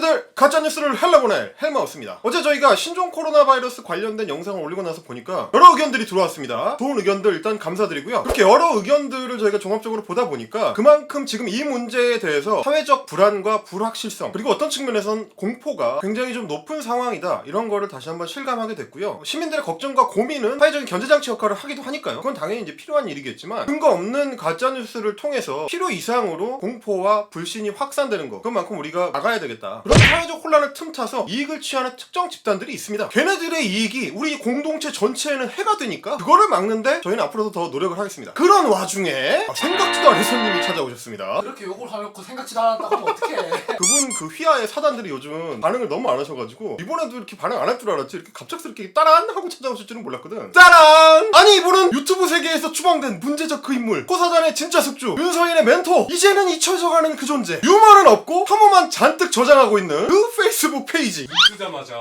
형제들 가짜뉴스를 헬라보낼 헬마우스입니다. 어제 저희가 신종 코로나 바이러스 관련된 영상을 올리고 나서 보니까 여러 의견들이 들어왔습니다. 좋은 의견들 일단 감사드리고요. 그렇게 여러 의견들을 저희가 종합적으로 보다 보니까 그만큼 지금 이 문제에 대해서 사회적 불안과 불확실성 그리고 어떤 측면에선 공포가 굉장히 좀 높은 상황이다, 이런 거를 다시 한번 실감하게 됐고요. 시민들의 걱정과 고민은 사회적인 견제장치 역할을 하기도 하니까요. 그건 당연히 이제 필요한 일이겠지만 근거 없는 가짜뉴스를 통해서 필요 이상으로 공포와 불신이 확산되는 거, 그만큼 우리가 막아야 되겠다. 그런 사회적 혼란을 틈타서 이익을 취하는 특정 집단들이 있습니다. 걔네들의 이익이 우리 공동체 전체에는 해가 되니까 그거를 막는데 저희는 앞으로도 더 노력을 하겠습니다. 그런 와중에 생각지도 않은 손님이 찾아오셨습니다. 그렇게 욕을 하놓고 생각지도 않았다고 하면 어떡해. 그분 그 휘하의 사단들이 요즘 반응을 너무 안 하셔가지고 이번에도 이렇게 반응 안 할 줄 알았지, 이렇게 갑작스럽게 따란 하고 찾아오실 줄은 몰랐거든. 짜란! 아니 이분은 유튜브 세계에서 추방된 문제적 그 인물, 코사단의 진짜 숙주, 윤서인의 멘토, 이제는 잊혀져가는 그 존재, 유머는 없고 혐오만 잔뜩 저장하고 있는 그 페이스북 페이지. 뜨자마자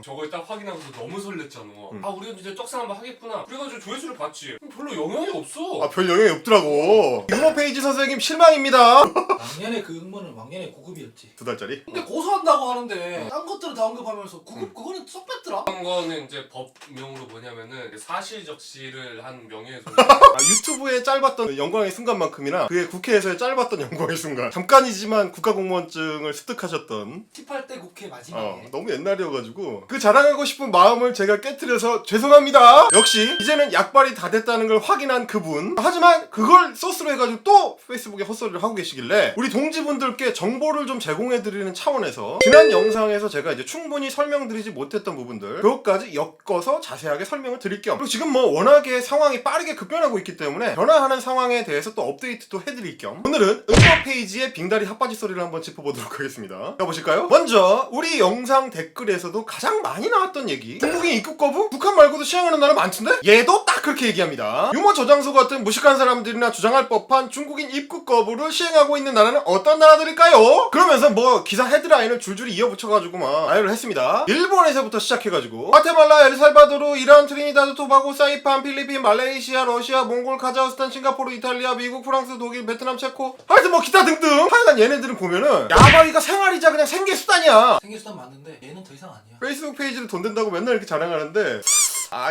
저걸 딱 확인하고서 너무 설렜잖아. 아 우리가 진짜 떡상 한번 하겠구나. 그래가지고 조회수를 봤지. 별로 영향이 없어. 아, 별 영향이 없더라고. 유머 페이지 선생님 실망입니다. 왕년의 그 응모는 왕년의 고급이었지. 2달짜리? 근데 고소한다고 하는데 딴 것들은 다 언급하면서 그거는 쏙 뺐더라. 한 거는 이제 법명으로 뭐냐면은 사실적시를 한 명예훼손. 아, 유튜브에 짧았던 영광의 순간만큼이나 그의 국회에서의 짧았던 영광의 순간, 잠깐이지만 국가공무원증을 습득하셨던 18대 국회 마지막에. 너무 옛날이어가지고 그 자랑하고 싶은 마음을 제가 깨트려서 죄송합니다. 역시 이제는 약발이 다 됐다는 걸 확인한 그분, 하지만 그걸 소스로 해가지고 또 페이스북에 헛소리를 하고 계시길래 우리 동지분들께 정보를 좀 제공해드리는 차원에서 지난 영상에서 제가 이제 충분히 설명드리지 못했던 부분들 그것까지 엮어서 자세하게 설명을 드릴 겸, 그리고 지금 뭐 워낙에 상황이 빠르게 급변하고 있기 때문에 변화하는 상황에 대해서 또 업데이트도 해드릴 겸 오늘은 응모 페이지의 빙다리 핫바지 소리를 한번 짚어보도록 하겠습니다. 가보실까요? 먼저 우리 영상 댓글에서도 가장 많이 나왔던 얘기, 중국인 입국 거부? 북한 말고도 시행하는 나라 많던데? 얘도 딱 그렇게 얘기합니다. 유머 저장소 같은 무식한 사람들이나 주장할 법한 중국인 입국 거부를 시행하고 있는 나라는 어떤 나라들일까요? 그러면서 뭐 기사 헤드라인을 줄줄이 이어붙여가지고 막 나열을 했습니다. 일본에서부터 시작해가지고 과테말라, 엘살바도르, 이란, 트리니다드, 토바고, 사이판, 필리핀, 말레이시아, 러시아, 몽골, 카자흐스탄, 싱가포르, 이탈리아, 미국, 프랑스, 독일, 베트남, 체코, 하여튼 뭐 기타 등등. 하여간 얘네들은 보면은 야바위가 생활이자 그냥 생계 수단이야. 생계수단 맞는데 얘는 더 이상 아니야. 페이스북 페이지를 돈 된다고 맨날 이렇게 자랑하는데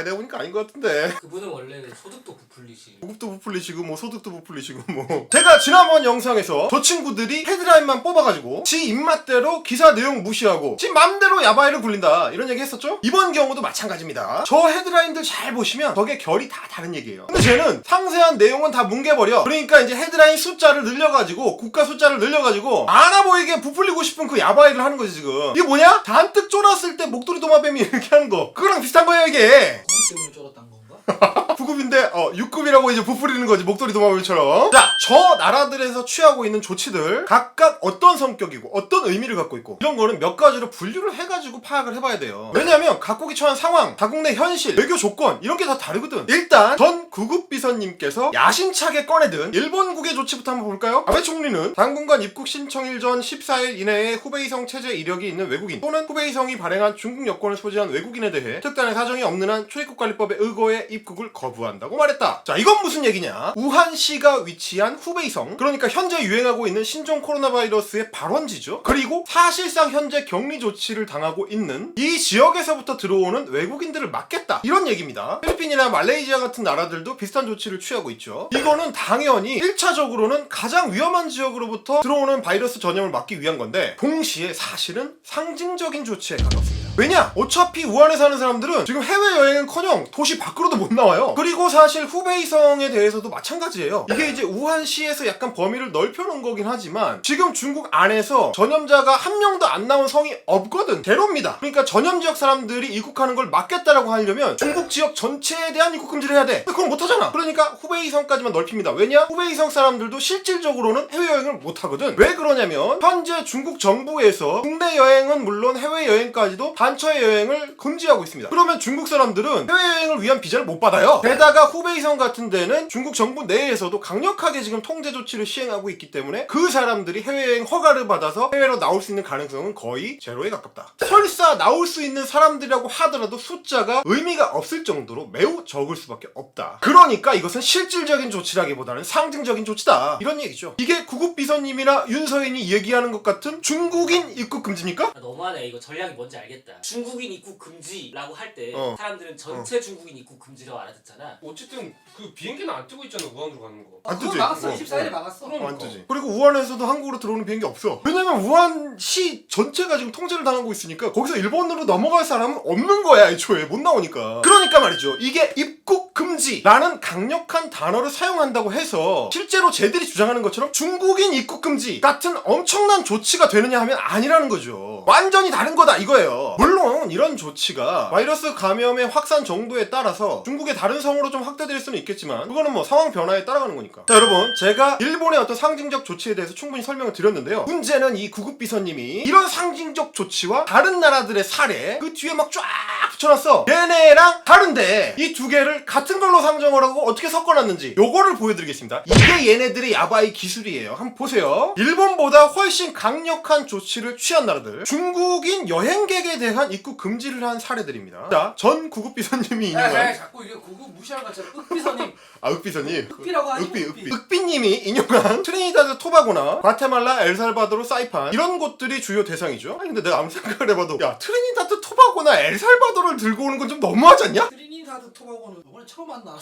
내가 보니까 아닌 것 같은데. 그분은 원래 소득도 부풀리시. 보급도 부풀리시고 뭐 소득도 부풀리시고 뭐. 제가 지난번 영상에서 저 친구들이 헤드라인만 뽑아가지고 지 입맛대로 기사 내용 무시하고 지 맘대로 야바이를 굴린다, 이런 얘기 했었죠? 이번 경우도 마찬가지입니다. 저 헤드라인들 잘 보시면 덕에 결이 다 다른 얘기예요. 근데 쟤는 상세한 내용은 다 뭉개버려. 그러니까 이제 헤드라인 숫자를 늘려가지고 국가 숫자를 늘려가지고 많아 보이게 부풀리고 싶은 그 야바이를 하는 거지 지금. 이게 뭐냐? 잔뜩 쫄았을 때 목도리 도마뱀이 이렇게 하는 거, 그거랑 비슷한 거예요 이게. 그것 때문에 쫄았단 건가? 9급인데 6급이라고 이제 부풀리는 거지, 목도리 도마뱀처럼. 자, 저 나라들에서 취하고 있는 조치들 각각 어떤 성격이고 어떤 의미를 갖고 있고, 이런 거는 몇 가지로 분류를 해가지고 파악을 해봐야 돼요. 왜냐면 각국이 처한 상황, 가국 내 현실, 외교 조건, 이런 게 다 다르거든. 일단 전 9급 비서님께서 야심차게 꺼내든 일본국의 조치부터 한번 볼까요? 아베 총리는 당분간 입국 신청일 전 14일 이내에 후베이성 체제 이력이 있는 외국인 또는 후베이성이 발행한 중국 여권을 소지한 외국인에 대해 특단의 사정이 없는 한 출입국관리법에 의거해 입국을 거부한다고 말했다. 자, 이건 무슨 얘기냐? 우한시가 위치한 후베이성, 그러니까 현재 유행하고 있는 신종 코로나 바이러스의 발원지죠. 그리고 사실상 현재 격리 조치를 당하고 있는 이 지역에서부터 들어오는 외국인들을 막겠다, 이런 얘기입니다. 필리핀이나 말레이시아 같은 나라들도 비슷한 조치를 취하고 있죠. 이거는 당연히 1차적으로는 가장 위험한 지역으로부터 들어오는 바이러스 전염을 막기 위한 건데, 동시에 사실은 상징적인 조치에 가깝습니다. 왜냐? 어차피 우한에 사는 사람들은 지금 해외여행은커녕 도시 밖으로도 못 나와요. 그리고 사실 후베이성에 대해서도 마찬가지예요. 이게 이제 우한시에서 약간 범위를 넓혀놓은 거긴 하지만 지금 중국 안에서 전염자가 한 명도 안 나온 성이 없거든. 제로입니다. 그러니까 전염 지역 사람들이 입국하는 걸 막겠다라고 하려면 중국 지역 전체에 대한 입국 금지를 해야 돼. 그건 못하잖아. 그러니까 후베이성까지만 넓힙니다. 왜냐? 후베이성 사람들도 실질적으로는 해외여행을 못하거든. 왜 그러냐면 현재 중국 정부에서 국내 여행은 물론 해외여행까지도 단 단체 여행을 금지하고 있습니다. 그러면 중국 사람들은 해외여행을 위한 비자를 못 받아요. 게다가 후베이성 같은 데는 중국 정부 내에서도 강력하게 지금 통제 조치를 시행하고 있기 때문에 그 사람들이 해외여행 허가를 받아서 해외로 나올 수 있는 가능성은 거의 제로에 가깝다. 설사 나올 수 있는 사람들이라고 하더라도 숫자가 의미가 없을 정도로 매우 적을 수밖에 없다. 그러니까 이것은 실질적인 조치라기보다는 상징적인 조치다. 이런 얘기죠. 이게 구급비서님이나 윤서인이 얘기하는 것 같은 중국인 입국 금지입니까? 너무하네. 이거 전략이 뭔지 알겠다. 중국인 입국 금지라고 할 때 사람들은 전체 중국인 입국 금지라고 알아듣잖아. 어쨌든 그 비행기는 안 뜨고 있잖아, 우한으로 가는 거. 안 뜨지? 그거 막았어. 어. 24일에 막았어. 안 뜨지. 그리고 우한에서도 한국으로 들어오는 비행기 없어. 왜냐면 우한시 전체가 지금 통제를 당하고 있으니까 거기서 일본으로 넘어갈 사람은 없는 거야. 애초에 못 나오니까. 그러니까 말이죠. 이게 입국 금지라는 강력한 단어를 사용한다고 해서 실제로 쟤들이 주장하는 것처럼 중국인 입국 금지 같은 엄청난 조치가 되느냐 하면 아니라는 거죠. 완전히 다른 거다 이거예요. 물론 이런 조치가 바이러스 감염의 확산 정도에 따라서 중국의 다른 성으로 좀 확대될 수는 있겠지만 그거는 뭐 상황 변화에 따라가는 거니까. 자, 여러분, 제가 일본의 어떤 상징적 조치에 대해서 충분히 설명을 드렸는데요. 문제는 이 구급비서님이 이런 상징적 조치와 다른 나라들의 사례 그 뒤에 막 쫙 붙여놨어. 얘네랑 다른데 이 두 개를 같은 걸로 상정을 하고 어떻게 섞어놨는지 요거를 보여드리겠습니다. 이게 얘네들의 야바이 기술이에요. 한번 보세요. 일본보다 훨씬 강력한 조치를 취한 나라들, 중국인 여행객에 대한 입국 금지를 한 사례들입니다. 자, 전 구급비서님이 야, 인용한 자꾸 이게 구급 무시하는 것처럼 윽비서님. 윽비서님 윽비라고 하지. 윽비님이 인용한 트리니다드 토바고나 과테말라, 엘살바도르, 사이판 이런 곳들이 주요 대상이죠. 아니 근데 내가 아무 생각을 해봐도 야, 트리니다드 토바고나 엘살바도르를 들고 오는 건 좀 너무하지 않냐? 트리니다드 토바고는 이번에 처음 만나.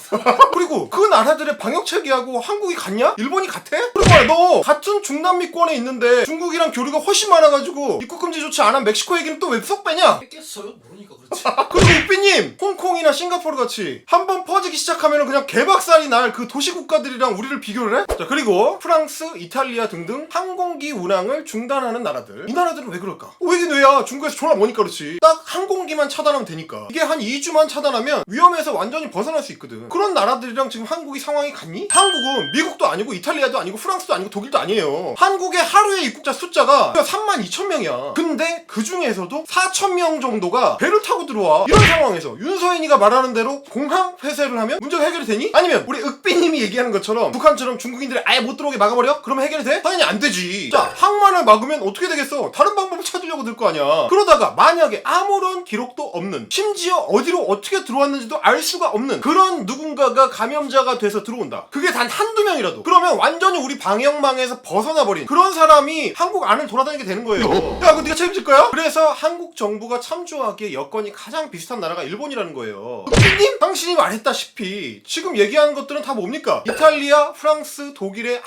그리고 그 나라들의 방역 체계하고 한국이 같냐? 일본이 같아? 그리고 말이야, 너 같은 중남미권에 있는데 중국이랑 교류가 훨씬 많아가지고 입국 금지 조치 안 한 멕시코 얘기는 또 왜 쏙 빼냐? 깼어요? 모르니까 그렇지. 그리고 욱비님, 홍콩이나 싱가포르 같이 한번 퍼지기 시작하면 그냥 개박살이 날 그 도시 국가들이랑 우리를 비교를 해? 자, 그리고 프랑스, 이탈리아 등등 항공기 운항을 중단하는 나라들. 이 나라들은 왜 그럴까? 왜긴 왜야? 중국에서 졸라 머니까 그렇지. 딱 항공기만 차단하면 되니까. 이게 한 2주만 차단하면 위험에서 완전히 벗어날 수 있거든. 그런 나라들이랑 지금 한국이 상황이 같니? 한국은 미국도 아니고 이탈리아도 아니고 프랑스도 아니고 독일도 아니에요. 한국의 하루의 입국자 숫자가 32,000명이야. 근데 그 중에서도 4,000명 정도가 배를 타고 들어와. 이런 상황에서 윤서인이가 말하는 대로 공항 폐쇄를 하면 문제가 해결이 되니? 아니면 우리 윽비님이 얘기하는 것처럼 북한처럼 중국인들이 아예 못 들어오게 막아버려? 그러면 해결이 돼? 당연히 안 되지. 자, 항만을 막으면 어떻게 되겠어? 다른 방법을 찾으려고 들 거 아니야. 그러다가 만약에 아무런 기록도 없는, 심지어 어디로 어떻게 들어왔는지도 알 수가 없는 그런 누군가가 감염자가 돼서 들어온다. 그게 단 한두 명이라도. 그러면 완전히 우리 방역망에서 벗어나버린 그런 사람이 한국 안을 돌아다니게 되는 거예요. 야, 그거 네가 책임질 거야? 그래서 한국 정부가 참조하기에 여건이 가장 비슷한 나라가 일본이라는 거예요. 님, 당신이 말했다시피 지금 얘기하는 것들은 다 뭡니까? 이탈리아, 프랑스, 독일의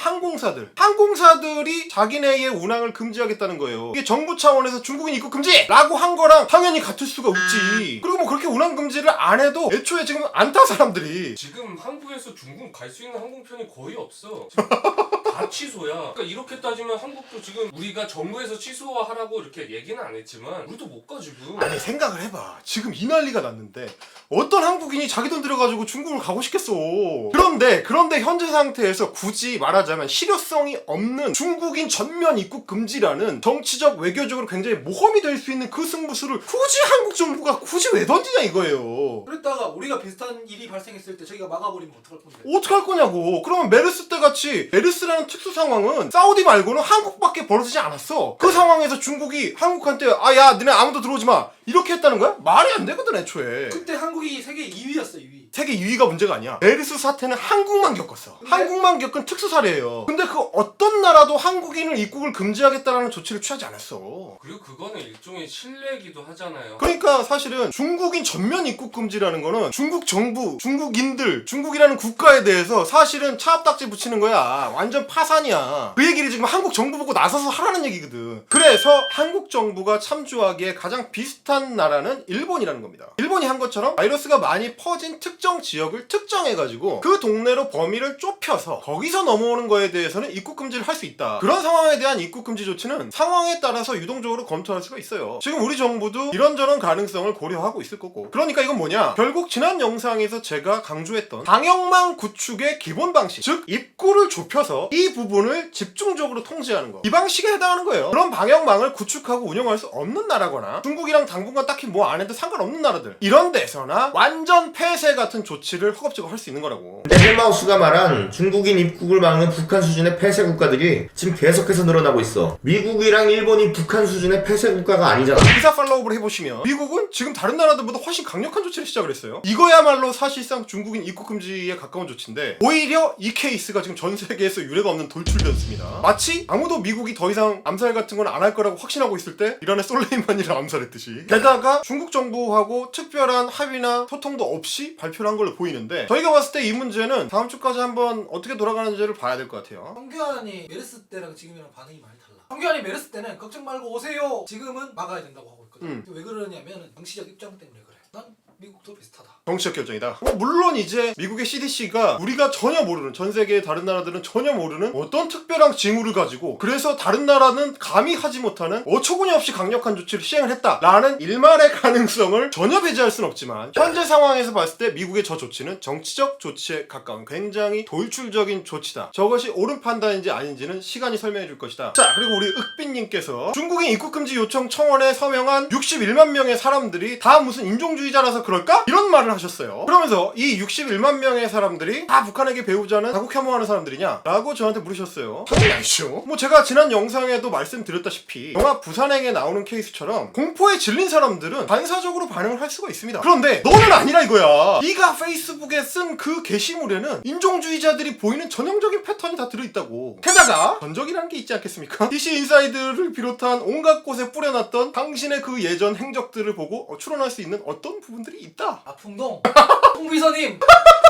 항공사들이 자기네의 운항을 금지하겠다는 거예요. 이게 정부 차원에서 중국인 입국 금지! 라고 한 거랑 당연히 같을 수가 없지. 그리고 뭐 그렇게 운항 금지를 안 해도 애초에 지금 안 타 사람들이. 지금 한국에서 중국 갈 수 있는 항공편이 거의 없어. 지금 다 취소야. 그러니까 이렇게 따지면 한국도 지금 우리가 정부에서 취소하라고 이렇게 얘기는 안 했지만 우리도 못 가 지금. 아니 생각을 해봐. 지금 이 난리가 났는데 어떤 한국인이 자기 돈 들여가지고 중국을 가고 싶겠어. 그런데 현재 상태에서 굳이 말하자면 실효성이 없는 중국인 전면 입국 금지라는 정치적 외교적으로 굉장히 모험이 될 수 있는 그 승부수를 굳이 한국 정부가 굳이 왜 던지냐 이거예요. 그랬다가 우리가 비슷한 일이 발생했을 때 저희가 막아버리면 어떡할 건데? 어떡할 거냐고. 그러면 메르스 때 같이 메르스라는 특수 상황은 사우디 말고는 한국밖에 벌어지지 않았어. 그 상황에서 중국이 한국한테 야 너네 아무도 들어오지 마 이렇게 했다는 거야? 말이 안 되거든 애초에. 그때 한국이 세계 2위였어 2위. 세계 2위가 문제가 아니야. 메르스 사태는 한국만 겪었어. 근데? 한국만 겪은 특수 사례예요. 근데 그 어떤 나라도 한국인을 입국을 금지하겠다는 조치를 취하지 않았어. 그리고 그거는 일종의 신뢰이기도 하잖아요. 그러니까 사실은 중국인 전면 입국 금지라는 거는 중국 정부, 중국인들, 중국이라는 국가에 대해서 사실은 차압딱지 붙이는 거야. 완전 파산이야. 그 얘기를 지금 한국 정부 보고 나서서 하라는 얘기거든. 그래서 한국 정부가 참조하기에 가장 비슷한 나라는 일본이라는 겁니다. 일본이 한 것처럼 바이러스가 많이 퍼진 특정 특정 지역을 특정해가지고 그 동네로 범위를 좁혀서 거기서 넘어오는 거에 대해서는 입국 금지를 할 수 있다. 그런 상황에 대한 입국 금지 조치는 상황에 따라서 유동적으로 검토할 수가 있어요. 지금 우리 정부도 이런저런 가능성을 고려하고 있을 거고. 그러니까 이건 뭐냐? 결국 지난 영상에서 제가 강조했던 방역망 구축의 기본 방식, 즉 입구를 좁혀서 이 부분을 집중적으로 통제하는 거, 이 방식에 해당하는 거예요. 그런 방역망을 구축하고 운영할 수 없는 나라거나 중국이랑 당분간 딱히 뭐 안 해도 상관없는 나라들, 이런 데서나 완전 폐쇄 같은 조치를 허겁지겁 할 수 있는 거라고. 헬마우스가 말한 중국인 입국을 막는 북한 수준의 폐쇄 국가들이 지금 계속해서 늘어나고 있어. 미국이랑 일본이 북한 수준의 폐쇄 국가가 아니잖아. 기사 팔로우를 해보시면 미국은 지금 다른 나라들보다 훨씬 강력한 조치를 시작을 했어요. 이거야말로 사실상 중국인 입국 금지에 가까운 조치인데 오히려 이 케이스가 지금 전 세계에서 유례가 없는 돌출이었습니다. 마치 아무도 미국이 더 이상 암살 같은 건 안 할 거라고 확신하고 있을 때 이란의 솔레이마니를 암살했듯이. 게다가 중국 정부하고 특별한 합의나 소통도 없이 발표를 한 걸로 보이는데, 저희가 봤을 때 이 문제는 다음 주까지 한번 어떻게 돌아가는지를 봐야 될 것 같아요. 황교안이 메르스 때랑 지금이랑 반응이 많이 달라. 황교안이 메르스 때는 걱정 말고 오세요, 지금은 막아야 된다고 하고 있거든. 왜 그러냐면 정치적 입장 때문에 그래. 난 미국도 비슷하다. 정치적 결정이다. 물론 이제 미국의 CDC가 우리가 전혀 모르는, 전 세계의 다른 나라들은 전혀 모르는 어떤 특별한 징후를 가지고, 그래서 다른 나라는 감히 하지 못하는 어처구니 없이 강력한 조치를 시행을 했다라는 일말의 가능성을 전혀 배제할 수는 없지만, 현재 상황에서 봤을 때 미국의 저 조치는 정치적 조치에 가까운 굉장히 돌출적인 조치다. 저것이 옳은 판단인지 아닌지는 시간이 설명해 줄 것이다. 자, 그리고 우리 윽빈님께서 중국인 입국금지 요청 청원에 서명한 61만 명의 사람들이 다 무슨 인종주의자라서 그럴까? 이런 말을 하셨어요. 그러면서 이 61만 명의 사람들이 다 북한에게 배우자는 자국 혐오하는 사람들이냐? 라고 저한테 물으셨어요. 당연히 아니죠. 뭐 제가 지난 영상에도 말씀드렸다시피 영화 부산행에 나오는 케이스처럼 공포에 질린 사람들은 반사적으로 반응을 할 수가 있습니다. 그런데 너는 아니라 이거야. 네가 페이스북에 쓴 그 게시물에는 인종주의자들이 보이는 전형적인 패턴이 다 들어있다고. 게다가 전적이라는 게 있지 않겠습니까? DC 인사이드를 비롯한 온갖 곳에 뿌려놨던 당신의 그 예전 행적들을 보고 추론할 수 있는 어떤 부분들이 있다. 아 풍동. 풍비서님.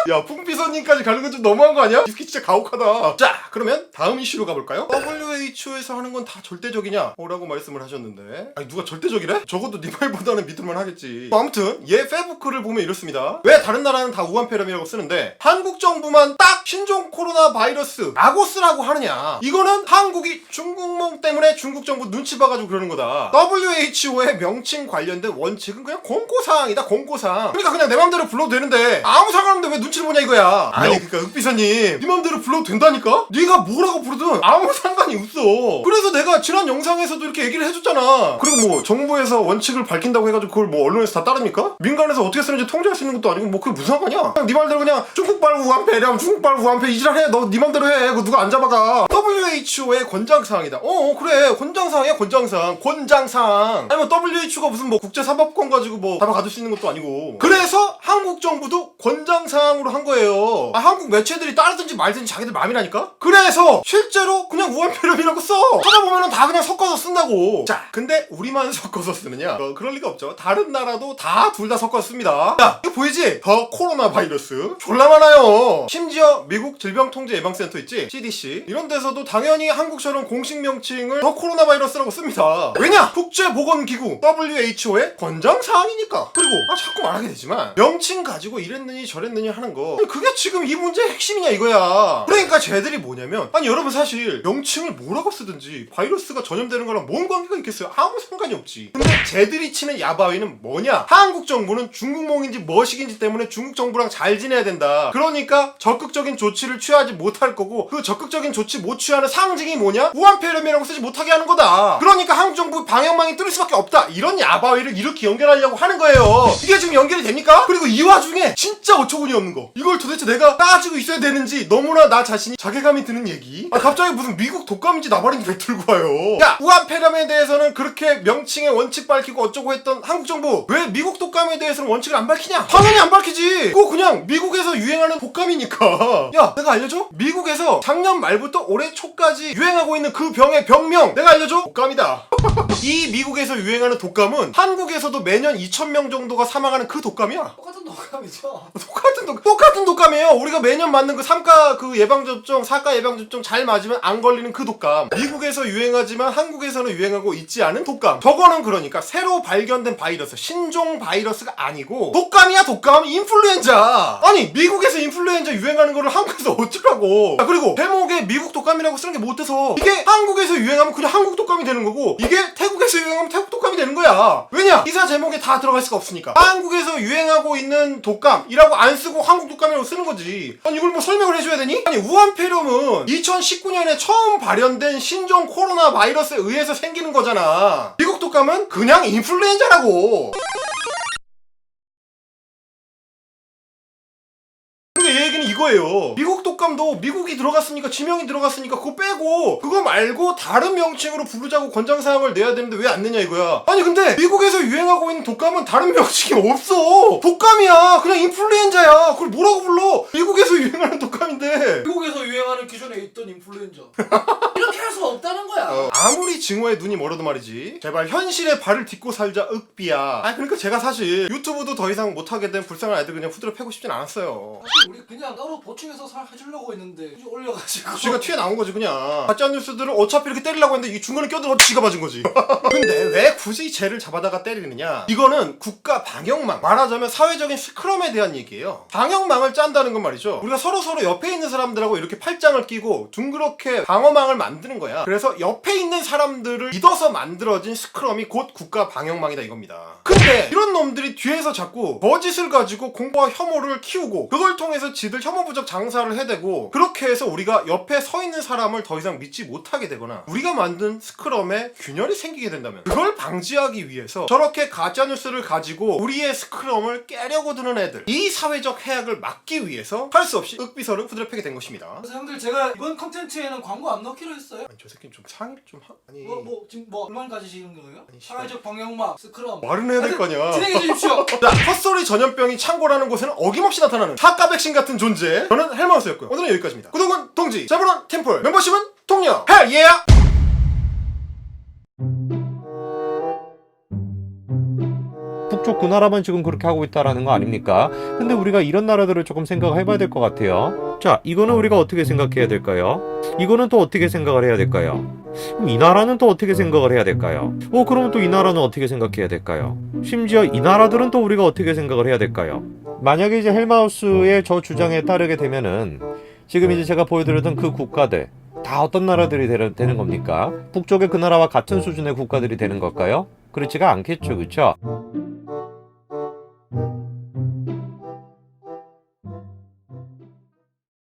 야, 풍비서님까지 가는 건 좀 너무한 거 아니야? 이렇게 진짜 가혹하다. 자, 그러면 다음 이슈로 가볼까요? WHO에서 하는 건 다 절대적이냐? 라고 말씀을 하셨는데, 아니 누가 절대적이래? 적어도 네 말보다는 믿을만 하겠지. 아무튼 얘 페북글을 보면 이렇습니다. 왜 다른 나라는 다 우한폐렴이라고 쓰는데 한국 정부만 딱 신종 코로나 바이러스라고 쓰라고 하느냐? 이거는 한국이 중국몽 때문에 중국 정부 눈치 봐가지고 그러는 거다. WHO의 명칭 관련된 원칙은 그냥 권고사항이다, 권고사항. 그러니까 그냥 내 맘대로 불러도 되는데 아무 상관없는데 왜 눈치를 보냐 이거야. 아니 그러니까 윽비서님, 네 맘대로 불러도 된다니까? 네가 뭐라고 부르든 아무 상관이 없어. 그래서 내가 지난 영상에서도 이렇게 얘기를 해줬잖아. 그리고 뭐 정부에서 원칙을 밝힌다고 해가지고 그걸 뭐 언론에서 다 따릅니까? 민간에서 어떻게 쓰는지 통제할 수 있는 것도 아니고 뭐 그게 무슨 상관이야? 그냥 네 말대로 그냥 중국발 우한폐렴, 중국발 우한폐 이지랄해. 너 네 맘대로 해. 그거 누가 안 잡아가. WHO의 권장사항이다. 그래 권장사항이야, 권장사항. 권장사항. 아니면 WHO가 무슨 뭐 국제사법권 가지고 뭐 잡아가둘 수 있는 것도 아니고. 그래서 한국 정부도 권장사항으로 한 거예요. 한국 매체들이 따르든지 말든지 자기들 마음이라니까? 그래서 실제로 그냥 우한폐렴이라고 써. 찾아보면은 다 그냥 섞어서 쓴다고. 자, 근데 우리만 섞어서 쓰느냐? 그럴 리가 없죠. 다른 나라도 다 둘 다 섞어서 씁니다. 야, 이거 보이지? 더 코로나 바이러스 졸라 많아요. 심지어 미국 질병통제예방센터 있지? CDC 이런 데서도 당연히 한국처럼 공식 명칭을 더 코로나 바이러스라고 씁니다. 왜냐? 국제보건기구 WHO의 권장사항이니까. 그리고 자꾸 말하게 되지만 명칭 가지고 이랬느니 저랬느니 하는 거, 그게 지금 이 문제의 핵심이냐 이거야. 그러니까 쟤들이 뭐냐면, 아니 여러분 사실 명칭을 뭐라고 쓰든지 바이러스가 전염되는 거랑 뭔 관계가 있겠어요? 아무 상관이 없지. 근데 쟤들이 치는 야바위는 뭐냐? 한국 정부는 중국몽인지 뭐식인지 때문에 중국 정부랑 잘 지내야 된다. 그러니까 적극적인 조치를 취하지 못할 거고, 그 적극적인 조치 못 취하는 상징이 뭐냐? 우한폐렴이라고 쓰지 못하게 하는 거다. 그러니까 한국 정부 방역망이 뚫릴 수밖에 없다. 이런 야바위를 이렇게 연결하려고 하는 거예요. 이게 지금 연결이 됩니까? 그리고 이 와중에 진짜 어처구니 없는 거, 이걸 도대체 내가 따지고 있어야 되는지 너무나 나 자신이 자괴감이 드는 얘기. 갑자기 무슨 미국 독감인지 나발인지 왜 들고 와요. 야, 우한폐렴에 대해서는 그렇게 명칭의 원칙 밝히고 어쩌고 했던 한국 정부, 왜 미국 독감에 대해서는 원칙을 안 밝히냐? 당연히 안 밝히지. 그거 그냥 미국에서 유행하는 독감이니까. 야, 내가 알려줘? 미국에서 작년 말부터 올해 초까지 유행하고 있는 그 병의 병명 내가 알려줘? 독감이다. 이 미국에서 유행하는 독감은 한국에서도 매년 2,000명 정도가 사망하는 그 독감이야. 똑같은 독감이죠. 똑같은 독감이에요. 우리가 매년 맞는 그 3가 그 예방접종, 4가 예방접종 잘 맞으면 안 걸리는 그 독감. 미국에서 유행하지만 한국에서는 유행하고 있지 않은 독감. 저거는 그러니까 새로 발견된 바이러스, 신종 바이러스가 아니고 독감이야 독감. 인플루엔자. 아니 미국에서 인플루엔자 유행하는 거를 한국에서 어쩌라고. 그리고 제목에 미국 독감이라고 쓰는 게 못돼서 이게 한국에서 유행하면 그냥 한국 독감이 되는 거고 이게 태국에서 유행하면 태국 독감이 되는 거야. 왜냐? 기사 제목에 다 들어갈 수가 없으니까. 한국에서 유행하고 있는 독감이라고 안 쓰고 한국 독감이라고 쓰는 거지. 아니 이걸 뭐 설명을 해줘야 되니? 아니 우한폐렴은 2019년에 처음 발현된 신종 코로나 바이러스에 의해서 생기는 거잖아. 미국 독감은 그냥 인플루엔자라고. 그러니까 얘 얘기는 이거예요. 미국 독감도 미국이 들어갔으니까 지명이 들어갔으니까 그거 빼고 그거 말고 다른 명칭으로 부르자고 권장사항을 내야 되는데 왜 안 내냐 이거야. 아니 근데 미국에서 유행하고 있는 독감은 다른 명칭이 없어. 독감이야. 그냥 인플루엔자야. 그걸 뭐라고 불러? 미국에서 유행하는 독감인데. 미국에서 유행하는 기존에 있던 인플루엔자. 이렇게 할 수가 없다는 거야. 아무리 증오에 눈이 멀어도 말이지. 제발 현실에 발을 딛고 살자 윽비야. 아니 그러니까 제가 사실 유튜브도 더 이상 못하게 된 불쌍한 아이들 그냥 후드려 패고 싶진 않았어요. 사실 우리 그냥 따로 보충해서 해주려고 했는데 굳이 올려가지고 쥐가 튀어 나온 거지 그냥. 가짜 뉴스들을 어차피 이렇게 때리려고 했는데 이 중간에 껴들어 쥐가 맞은 거지. 근데 왜 굳이 쟤를 잡아다가 때리느냐. 이거는 국가 방역망, 말하자면 사회적인 스크럼에 대한 얘기예요. 방역망을 짠다는 건 말이죠, 우리가 서로서로 옆에 있는 사람들하고 이렇게 팔짱을 끼고 둥그렇게 방어망을 만드는 거야. 그래서 옆에 있는 사람들을 믿어서 만들어진 스크럼이 곧 국가 방역망이다 이겁니다. 근데 이런 놈들이 뒤에서 자꾸 거짓을 가지고 공포와 혐오를 키우고 그걸 통해서 지들 혐오부적 장사를 해대고, 그렇게 해서 우리가 옆에 서 있는 사람을 더 이상 믿지 못하게 되거나 우리가 만든 스크럼에 균열이 생기게 된다면, 그걸 방지하기 위해서 저렇게 가짜뉴스를 가지고 우리의 스크럼을 깨려고 드는 애들, 이 사회적 해악을 막기 위해서 할 수 없이 윽비서를 후드려 패게 된 것입니다. 그래서 형들 제가 이번 컨텐츠에는 광고 안 넣기로 했어요. 아니 저 새끼는 좀 상의를 좀 아니 지금 불만 가지시는 거예요? 아니, 사회적 방역망, 스크럼 말은 해야 될 거 아니야. 진행해 주십시오. 자, 헛소리 전염병이 창궐하는 곳에는 어김없이 나타나는 사까 백신 같은 존재, 저는 헬마우스였고요. 오늘은 여기까지입니다. 구독은 동지, 자본은 템플, 멤버십은 통역. 헬 예! 북쪽 그 나라만 지금 그렇게 하고 있다라는 거 아닙니까? 근데 우리가 이런 나라들을 조금 생각을 해봐야 될 것 같아요. 자, 이거는 우리가 어떻게 생각해야 될까요? 이거는 또 어떻게 생각을 해야 될까요? 그럼 이 나라는 또 어떻게 생각을 해야 될까요? 그러면 또 이 나라는 어떻게 생각해야 될까요? 심지어 이 나라들은 또 우리가 어떻게 생각을 해야 될까요? 만약에 이제 헬마우스의 저 주장에 따르게 되면은 지금 이제 제가 보여드렸던 그 국가들 다 어떤 나라들이 되는 겁니까? 북쪽의 그 나라와 같은 수준의 국가들이 되는 걸까요? 그렇지가 않겠죠, 그쵸?